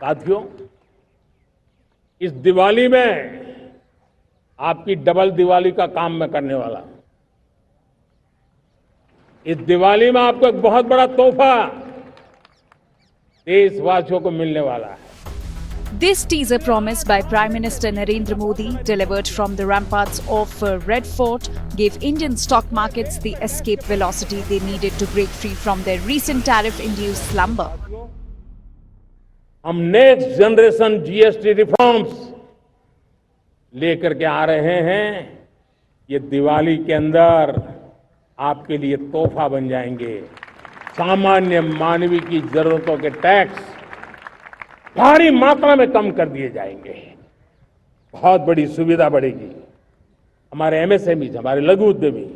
साथियों, इस दिवाली में आपकी डबल दिवाली का काम मैं करने वाला हूं। इस दिवाली में आपको एक बहुत बड़ा तोहफा देशवासियों को मिलने वाला है। This teaser promise by Prime Minister Narendra Modi, delivered from the ramparts of Red Fort, gave Indian stock markets the escape velocity they needed to break free from their recent tariff-induced slumber. हम next generation GST reforms लेकर के आ रहे हैं। ये दिवाली के अंदर आपके लिए तोहफा बन जाएंगे। सामान्य मानवीय की जरूरतों के टैक्स भारी मात्रा में कम कर दिए जाएंगे। बहुत बड़ी सुविधा बढ़ेगी। हमारे एमएसएमई, हमारे लघु उद्यमी,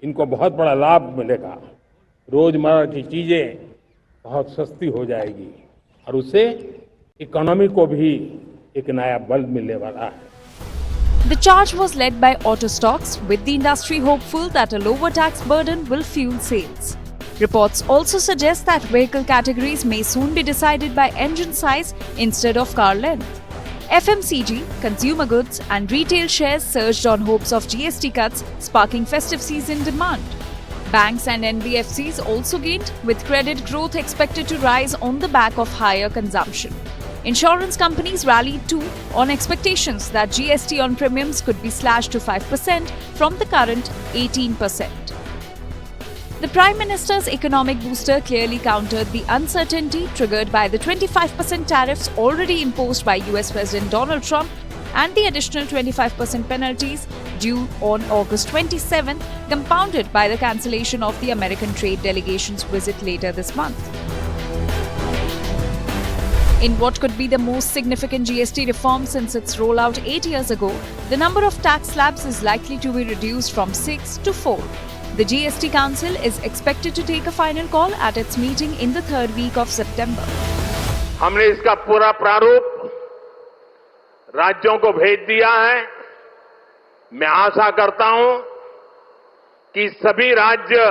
इनको बहुत बड़ा लाभ मिलेगा। रोजमर्रा की चीजें बहुत सस्ती हो जाएगी और उससे इकोनॉमी को भी एक नया बल मिलने वाला है। The charge was led by Auto Stocks, with the industry hopeful that a lower tax burden will fuel sales. Reports also suggest that vehicle categories may soon be decided by engine size instead of car length. FMCG, consumer goods and retail shares surged on hopes of GST cuts, sparking festive season demand. Banks and NBFCs also gained, with credit growth expected to rise on the back of higher consumption. Insurance companies rallied too, on expectations that GST on premiums could be slashed to 5% from the current 18%. The Prime Minister's economic booster clearly countered the uncertainty triggered by the 25% tariffs already imposed by US President Donald Trump and the additional 25% penalties due on August 27th, compounded by the cancellation of the American trade delegation's visit later this month. In what could be the most significant GST reform since its rollout 8 years ago, the number of tax slabs is likely to be reduced from 6 to 4. The GST Council is expected to take a final call at its meeting in the third week of September. हमने इसका पूरा प्रारूप राज्यों को भेज दिया है। मैं आशा करता हूं कि सभी राज्य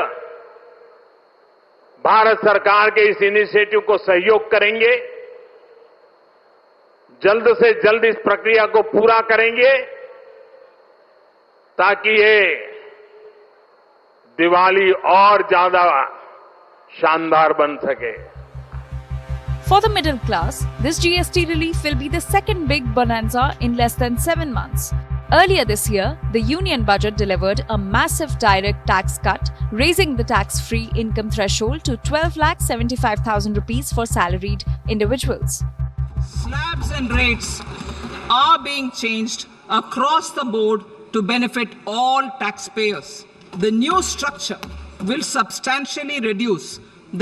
भारत सरकार के इस इनिशिएटिव को सहयोग करेंगे, जल्द से जल्द इस प्रक्रिया को पूरा करेंगे ताकि ये दिवाली और ज्यादा शानदार बन सके। For the middle class, this GST relief will be the second big bonanza in less than 7 months. Earlier this year, the union budget delivered a massive direct tax cut, raising the tax-free income threshold to 12,75,000 rupees for salaried individuals. Slabs and rates are being changed across the board to benefit all taxpayers. The new structure will substantially reduce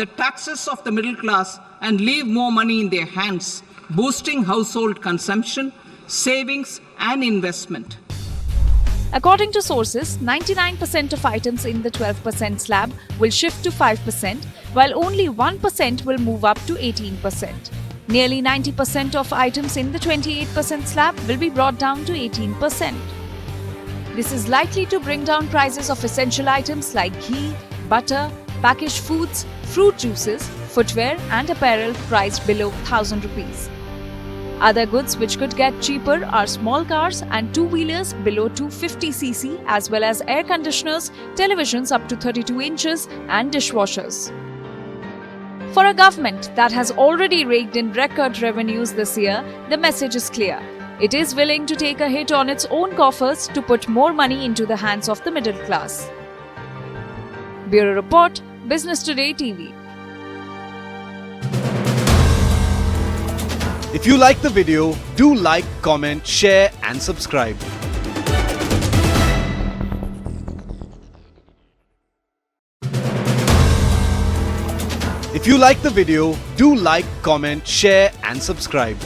the taxes of the middle class and leave more money in their hands, boosting household consumption, savings, and investment. According to sources, 99% of items in the 12% slab will shift to 5%, while only 1% will move up to 18%. Nearly 90% of items in the 28% slab will be brought down to 18%. This is likely to bring down prices of essential items like ghee, butter, packaged foods, fruit juices, footwear and apparel priced below 1,000 rupees. Other goods which could get cheaper are small cars and two-wheelers below 250cc, as well as air conditioners, televisions up to 32 inches and dishwashers. For a government that has already raked in record revenues this year, the message is clear. It is willing to take a hit on its own coffers to put more money into the hands of the middle class. Bureau Report, Business Today TV. If you like the video, do like, comment, share and subscribe. If you like the video, do like, comment, share and subscribe.